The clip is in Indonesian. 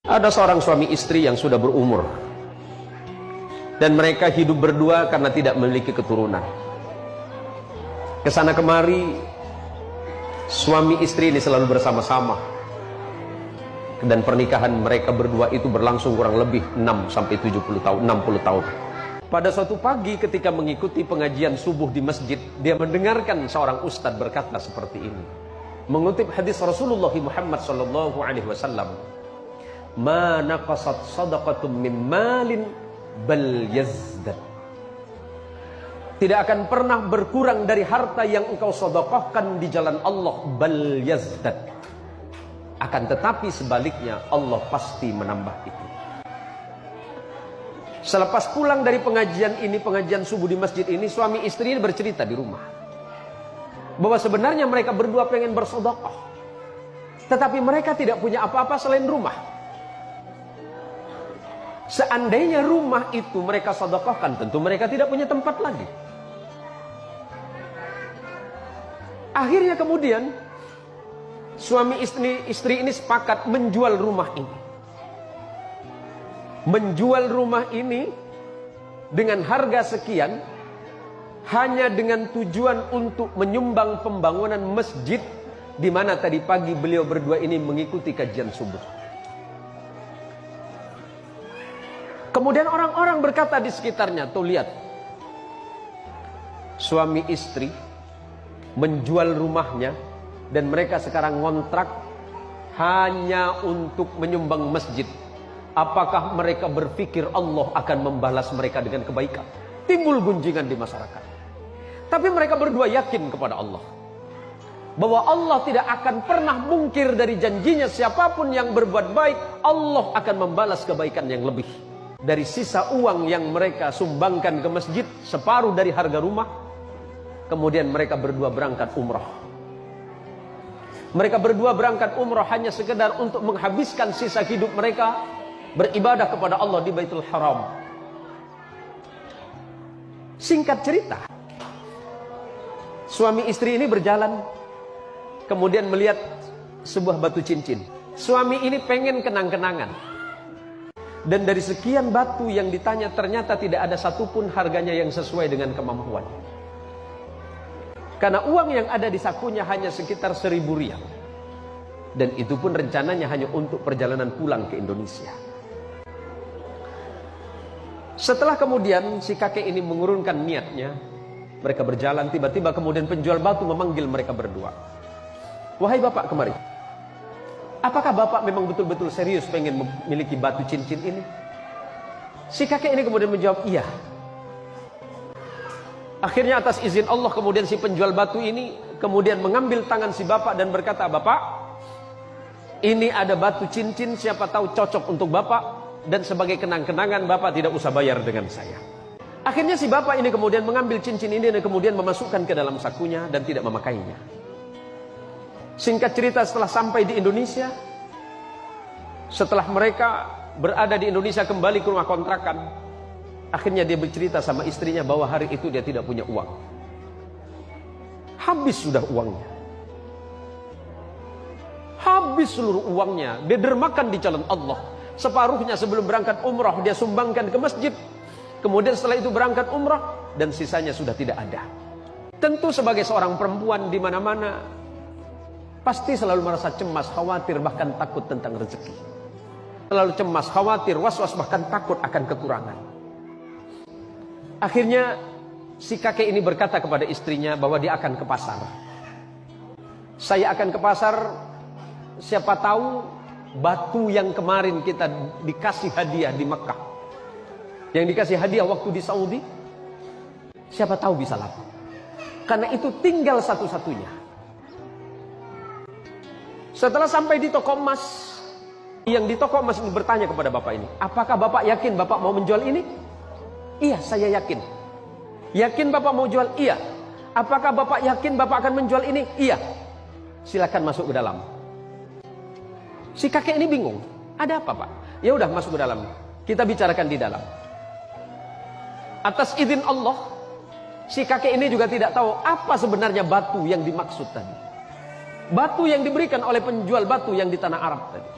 Ada seorang suami istri yang sudah berumur dan mereka hidup berdua karena tidak memiliki keturunan. Kesana kemari suami istri ini selalu bersama-sama, dan pernikahan mereka berdua itu berlangsung kurang lebih 6-70 tahun, 60 tahun. Pada suatu pagi ketika mengikuti pengajian subuh di masjid, dia mendengarkan seorang ustadz berkata seperti ini, mengutip hadis Rasulullah Muhammad SAW, "Ma naqasat sadaqatum min malin bal yazdad." Tidak akan pernah berkurang dari harta yang engkau sedekahkan di jalan Allah, bal yazdad. Akan tetapi sebaliknya Allah pasti menambah itu. Selepas pulang dari pengajian ini, pengajian subuh di masjid ini, suami istri ini bercerita di rumah bahwa sebenarnya mereka berdua pengen bersedekah, tetapi mereka tidak punya apa-apa selain rumah. Seandainya rumah itu mereka sedekahkan, tentu mereka tidak punya tempat lagi. Akhirnya kemudian suami istri ini sepakat menjual rumah ini. Menjual rumah ini dengan harga sekian, hanya dengan tujuan untuk menyumbang pembangunan masjid di mana tadi pagi beliau berdua ini mengikuti kajian subuh. Kemudian orang-orang berkata di sekitarnya, tuh lihat, suami istri menjual rumahnya dan mereka sekarang ngontrak hanya untuk menyumbang masjid. Apakah mereka berpikir Allah akan membalas mereka dengan kebaikan? Timbul gunjingan di masyarakat. Tapi mereka berdua yakin kepada Allah bahwa Allah tidak akan pernah mungkir dari janjinya. Siapapun yang berbuat baik, Allah akan membalas kebaikan yang lebih. Dari sisa uang yang mereka sumbangkan ke masjid, separuh dari harga rumah, kemudian mereka berdua berangkat umrah. Mereka berdua berangkat umrah hanya sekedar untuk menghabiskan sisa hidup mereka beribadah kepada Allah di Baitul Haram. Singkat cerita, suami istri ini berjalan, kemudian melihat sebuah batu cincin. Suami ini pengen kenang-kenangan. Dan dari sekian batu yang ditanya, ternyata tidak ada satupun harganya yang sesuai dengan kemampuan. Karena uang yang ada di sakunya hanya sekitar 1.000 rial. Dan itu pun rencananya hanya untuk perjalanan pulang ke Indonesia. Setelah kemudian si kakek ini mengurungkan niatnya, mereka berjalan, tiba-tiba kemudian penjual batu memanggil mereka berdua. "Wahai bapak, kemari. Apakah bapak memang betul-betul serius pengen memiliki batu cincin ini?" Si kakek ini kemudian menjawab, "Iya." Akhirnya atas izin Allah kemudian si penjual batu ini kemudian mengambil tangan si bapak dan berkata, "Bapak, ini ada batu cincin, siapa tahu cocok untuk bapak, dan sebagai kenang-kenangan bapak tidak usah bayar dengan saya." Akhirnya si bapak ini kemudian mengambil cincin ini dan kemudian memasukkan ke dalam sakunya dan tidak memakainya. Singkat cerita, setelah sampai di Indonesia, setelah mereka berada di Indonesia kembali ke rumah kontrakan, akhirnya dia bercerita sama istrinya bahwa hari itu dia tidak punya uang. Habis sudah uangnya. Habis seluruh uangnya. Dia dermakan di jalan Allah. Separuhnya sebelum berangkat umrah dia sumbangkan ke masjid. Kemudian setelah itu berangkat umrah dan sisanya sudah tidak ada. Tentu sebagai seorang perempuan di mana-mana pasti selalu merasa cemas, khawatir, bahkan takut tentang rezeki. Selalu cemas, khawatir, was-was, bahkan takut akan kekurangan. Akhirnya si kakek ini berkata kepada istrinya bahwa dia akan ke pasar. "Saya akan ke pasar, siapa tahu batu yang kemarin kita dikasih hadiah di Mekah, yang dikasih hadiah waktu di Saudi, siapa tahu bisa laku. Karena itu tinggal satu-satunya." Setelah sampai di toko emas, yang di toko emas ini bertanya kepada bapak ini, "Apakah bapak yakin bapak mau menjual ini?" "Iya, saya yakin." "Yakin bapak mau jual?" "Iya." "Apakah bapak yakin bapak akan menjual ini?" "Iya." "Silakan masuk ke dalam." Si kakek ini bingung, "Ada apa, Pak?" "Ya udah, masuk ke dalam. Kita bicarakan di dalam." Atas izin Allah, si kakek ini juga tidak tahu apa sebenarnya batu yang dimaksud tadi. Batu yang diberikan oleh penjual batu yang di tanah Arab tadi.